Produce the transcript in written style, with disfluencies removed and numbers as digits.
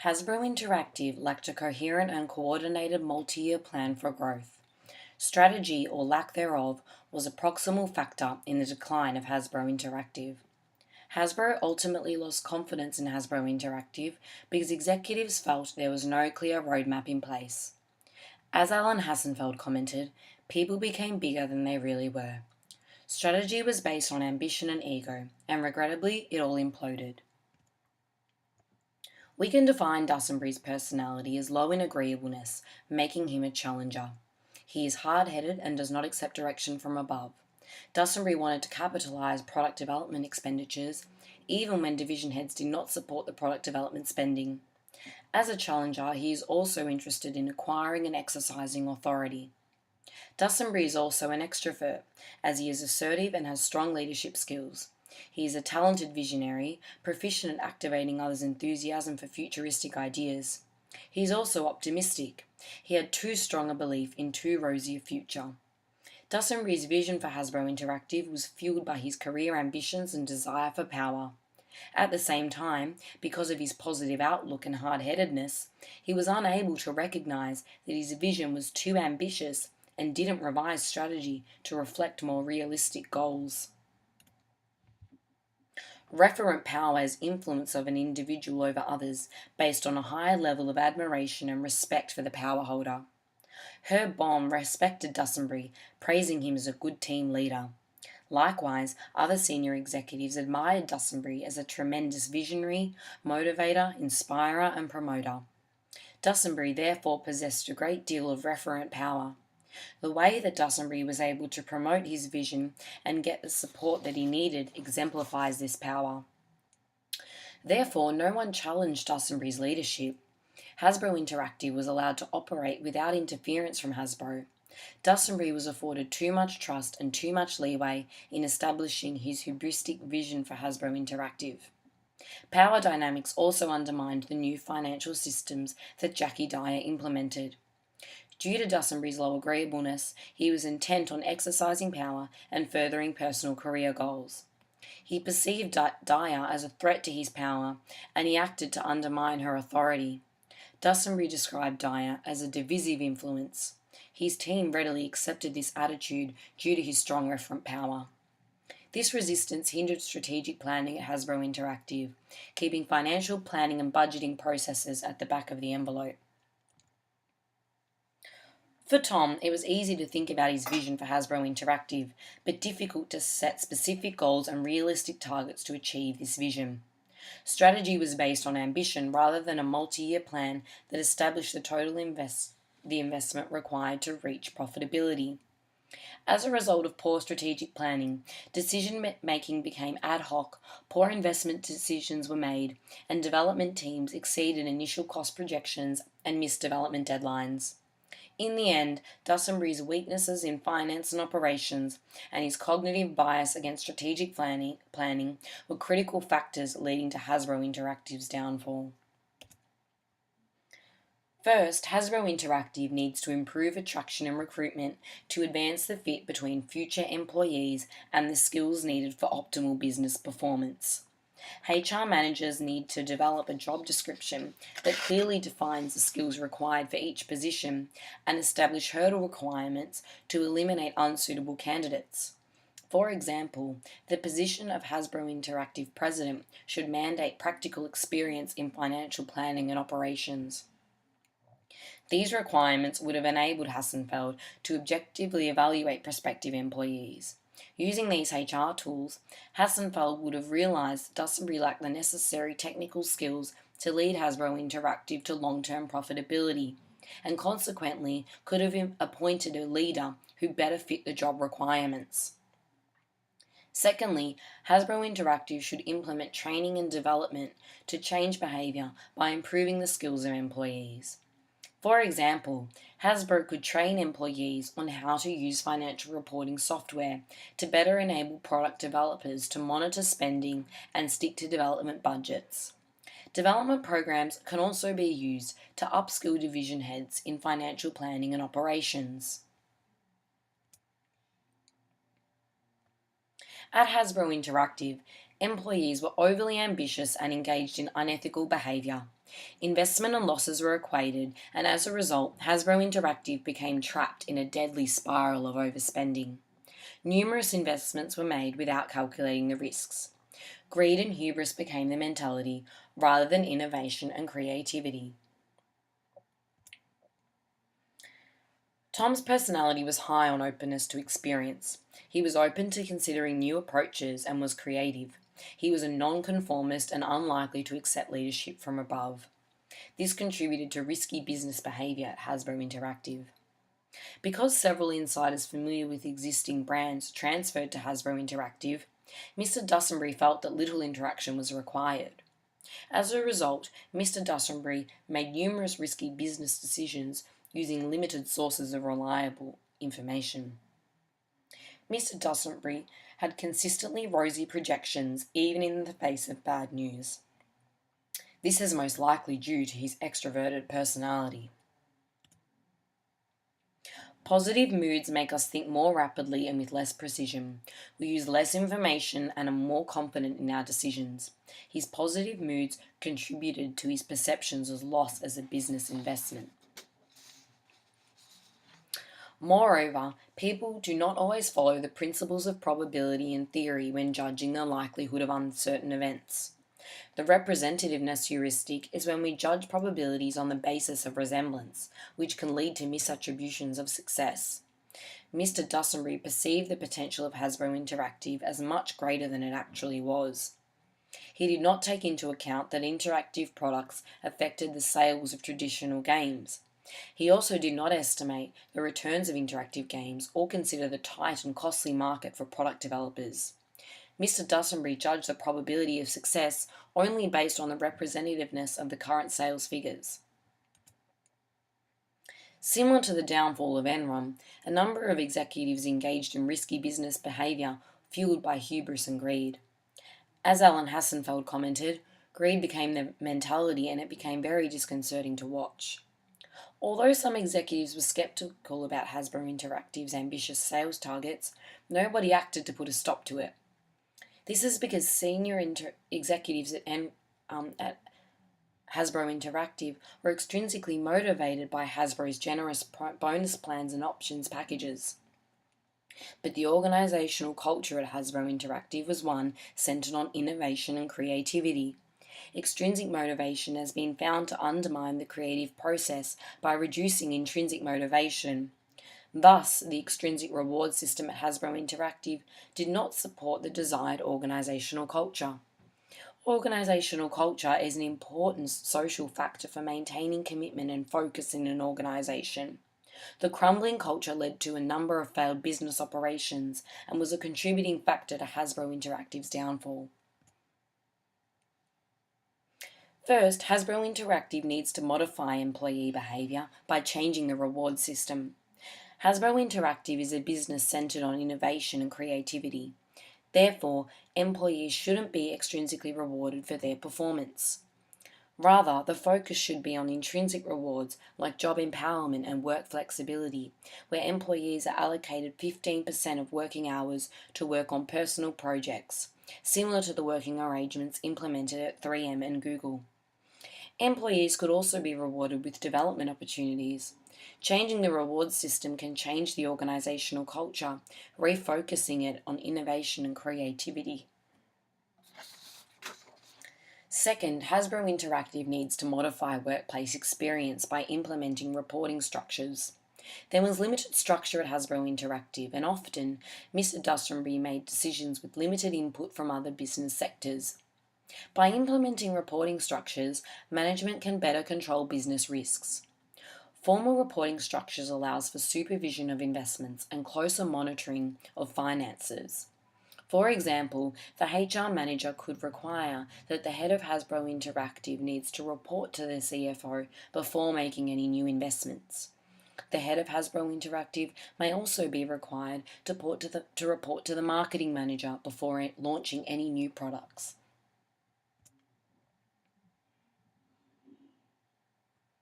Hasbro Interactive lacked a coherent and coordinated multi-year plan for growth. Strategy, or lack thereof, was a proximal factor in the decline of Hasbro Interactive. Hasbro ultimately lost confidence in Hasbro Interactive because executives felt there was no clear roadmap in place. As Alan Hassenfeld commented, people became bigger than they really were. Strategy was based on ambition and ego, and regrettably, it all imploded. We can define Dussenbury's personality as low in agreeableness, making him a challenger. He is hard-headed and does not accept direction from above. Dussenbury wanted to capitalise product development expenditures, even when division heads did not support the product development spending. As a challenger, he is also interested in acquiring and exercising authority. Dussenbury is also an extrovert, as he is assertive and has strong leadership skills. He is a talented visionary, proficient at activating others' enthusiasm for futuristic ideas. He is also optimistic. He had too strong a belief in too rosy a future. Dussenbury's vision for Hasbro Interactive was fueled by his career ambitions and desire for power. At the same time, because of his positive outlook and hard-headedness, he was unable to recognise that his vision was too ambitious and didn't revise strategy to reflect more realistic goals. Referent power is influence of an individual over others based on a higher level of admiration and respect for the power holder. Herb Baum respected Dussenbury, praising him as a good team leader. Likewise, other senior executives admired Dussenbury as a tremendous visionary, motivator, inspirer, and promoter. Dussenbury therefore possessed a great deal of referent power. The way that Dussenbury was able to promote his vision and get the support that he needed exemplifies this power. Therefore, no one challenged Dussenbury's leadership. Hasbro Interactive was allowed to operate without interference from Hasbro. Dussenbury was afforded too much trust and too much leeway in establishing his hubristic vision for Hasbro Interactive. Power dynamics also undermined the new financial systems that Jackie Dyer implemented. Due to Dussenbury's low agreeableness, he was intent on exercising power and furthering personal career goals. He perceived Dyer as a threat to his power, and he acted to undermine her authority. Dussenbury described Dyer as a divisive influence. His team readily accepted this attitude due to his strong referent power. This resistance hindered strategic planning at Hasbro Interactive, keeping financial planning and budgeting processes at the back of the envelope. For Tom, it was easy to think about his vision for Hasbro Interactive, but difficult to set specific goals and realistic targets to achieve this vision. Strategy was based on ambition rather than a multi-year plan that established the total investment required to reach profitability. As a result of poor strategic planning, decision-making became ad hoc, poor investment decisions were made, and development teams exceeded initial cost projections and missed development deadlines. In the end, Dussenbury's weaknesses in finance and operations and his cognitive bias against strategic planning were critical factors leading to Hasbro Interactive's downfall. First, Hasbro Interactive needs to improve attraction and recruitment to advance the fit between future employees and the skills needed for optimal business performance. HR managers need to develop a job description that clearly defines the skills required for each position and establish hurdle requirements to eliminate unsuitable candidates. For example, the position of Hasbro Interactive President should mandate practical experience in financial planning and operations. These requirements would have enabled Hassenfeld to objectively evaluate prospective employees. Using these HR tools, Hassenfeld would have realised that Dussenbury lacked the necessary technical skills to lead Hasbro Interactive to long-term profitability, and consequently could have appointed a leader who better fit the job requirements. Secondly, Hasbro Interactive should implement training and development to change behaviour by improving the skills of employees. For example, Hasbro could train employees on how to use financial reporting software to better enable product developers to monitor spending and stick to development budgets. Development programs can also be used to upskill division heads in financial planning and operations. At Hasbro Interactive, employees were overly ambitious and engaged in unethical behaviour. Investment and losses were equated, and as a result, Hasbro Interactive became trapped in a deadly spiral of overspending. Numerous investments were made without calculating the risks. Greed and hubris became the mentality, rather than innovation and creativity. Tom's personality was high on openness to experience. He was open to considering new approaches and was creative. He was a nonconformist and unlikely to accept leadership from above. This contributed to risky business behaviour at Hasbro Interactive. Because several insiders familiar with existing brands transferred to Hasbro Interactive, Mr. Dussenbury felt that little interaction was required. As a result, Mr. Dussenbury made numerous risky business decisions using limited sources of reliable information. Mr. Dussenbury had consistently rosy projections even in the face of bad news. This is most likely due to his extroverted personality. Positive moods make us think more rapidly and with less precision. We use less information and are more confident in our decisions. His positive moods contributed to his perceptions of loss as a business investment. Moreover, people do not always follow the principles of probability and theory when judging the likelihood of uncertain events. The representativeness heuristic is when we judge probabilities on the basis of resemblance, which can lead to misattributions of success. Mr. Dussenbury perceived the potential of Hasbro Interactive as much greater than it actually was. He did not take into account that interactive products affected the sales of traditional games. He also did not estimate the returns of interactive games or consider the tight and costly market for product developers. Mr. Dussenbury judged the probability of success only based on the representativeness of the current sales figures. Similar to the downfall of Enron, a number of executives engaged in risky business behaviour fueled by hubris and greed. As Alan Hassenfeld commented, greed became the mentality and it became very disconcerting to watch. Although some executives were skeptical about Hasbro Interactive's ambitious sales targets, nobody acted to put a stop to it. This is because senior executives at Hasbro Interactive were extrinsically motivated by Hasbro's generous bonus plans and options packages. But the organisational culture at Hasbro Interactive was one centred on innovation and creativity. Extrinsic motivation has been found to undermine the creative process by reducing intrinsic motivation. Thus, the extrinsic reward system at Hasbro Interactive did not support the desired organisational culture. Organisational culture is an important social factor for maintaining commitment and focus in an organisation. The crumbling culture led to a number of failed business operations and was a contributing factor to Hasbro Interactive's downfall. First, Hasbro Interactive needs to modify employee behaviour by changing the reward system. Hasbro Interactive is a business centred on innovation and creativity. Therefore, employees shouldn't be extrinsically rewarded for their performance. Rather, the focus should be on intrinsic rewards like job empowerment and work flexibility, where employees are allocated 15% of working hours to work on personal projects, similar to the working arrangements implemented at 3M and Google. Employees could also be rewarded with development opportunities. Changing the reward system can change the organisational culture, refocusing it on innovation and creativity. Second, Hasbro Interactive needs to modify workplace experience by implementing reporting structures. There was limited structure at Hasbro Interactive, and often Mr. Dussenbury made decisions with limited input from other business sectors. By implementing reporting structures, management can better control business risks. Formal reporting structures allows for supervision of investments and closer monitoring of finances. For example, the HR manager could require that the head of Hasbro Interactive needs to report to the CFO before making any new investments. The head of Hasbro Interactive may also be required to report to the marketing manager before launching any new products.